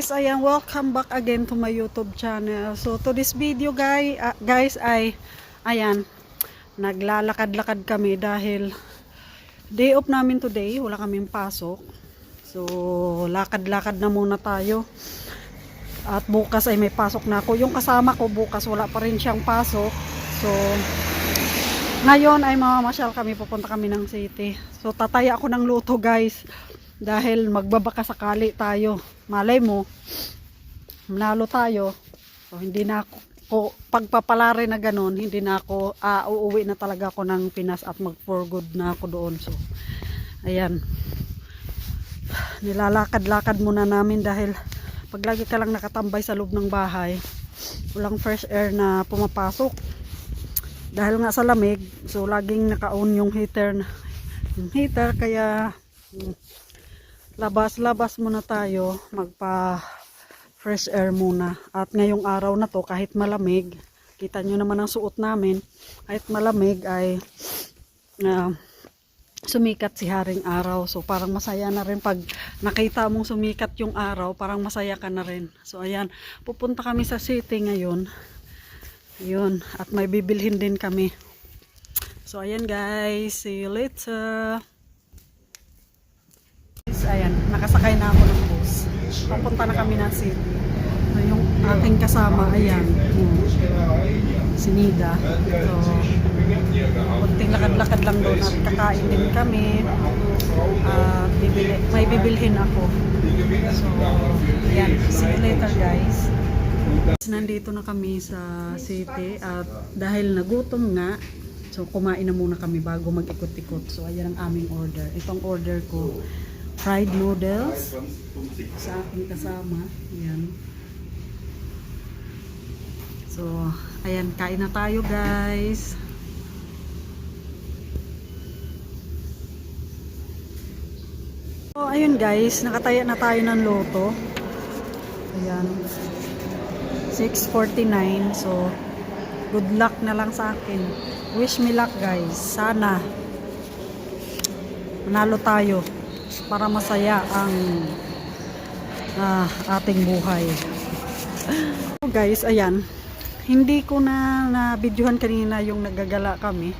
Guys, ayan, welcome back again to my YouTube channel. So to this video guys ay ayan, naglalakad-lakad kami dahil day off namin today, wala kaming pasok. So lakad-lakad na muna tayo. At bukas ay may pasok na ako. Yung kasama ko bukas wala pa rin siyang pasok. So ngayon ay mamamasyal kami, pupunta kami ng city. So tataya ako ng luto guys. Dahil magbabaka sakali tayo. Malay mo, manalo tayo. So, hindi na ako pagpapalari na ganun, hindi na ako, uuwi na talaga ako ng Pinas at mag for good na ako doon. So, ayan. Nilalakad-lakad muna namin dahil pag lagi ka lang nakatambay sa loob ng bahay, walang fresh air na pumapasok. Dahil nga sa lamig, so laging naka-on yung heater kaya labas muna tayo, magpa fresh air muna. At ngayong araw na to, kahit malamig, kita nyo naman ang suot namin, kahit malamig ay sumikat si haring araw. So parang masaya na rin pag nakita mong sumikat yung araw, parang masaya ka na rin. So ayan, pupunta kami sa city ngayon. Yun, at may bibilhin din kami. So ayan guys, see you later. Ayan, nakasakay na ako ng bus. Papunta na kami ng city. Yung aking kasama, ayan, si Nida. So, kunting lakad-lakad lang doon at kakain din kami. May bibilhin ako. So, ayan, see you later guys. Nandito na kami sa city at dahil nagutom nga, so kumain na muna kami bago mag-ikot-ikot. So, ayan ang aming order. Itong order ko, fried noodles sa aking kasama. Ayan. So, ayan, kain na tayo guys. So, ayun guys, nakataya na tayo ng loto. Ayan. 6:49. So, good luck na lang sa akin. Wish me luck guys. Sana manalo tayo para masaya ang ating buhay. So guys, ayan, hindi ko na videohan kanina yung nagagala kami.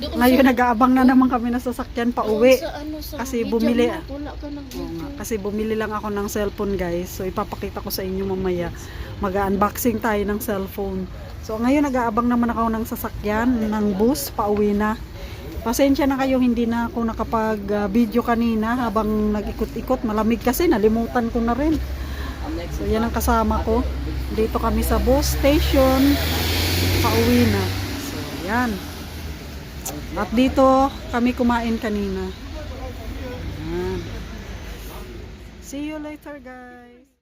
Ngayon nag-aabang na naman kami ng sasakyan pa uwi kasi bumili lang ako ng cellphone guys. So ipapakita ko sa inyo mamaya. Mag-unboxing tayo ng cellphone. So ngayon nag-aabang naman ako ng sasakyan ng bus pa uwi na. Pasensya na kayo, hindi na ako nakapag-video kanina habang nag-ikot-ikot. Malamig kasi, nalimutan ko na rin. So, yan ang kasama ko. Dito kami sa bus station. Pauwi na. So, yan. At dito kami kumain kanina. Yan. See you later, guys.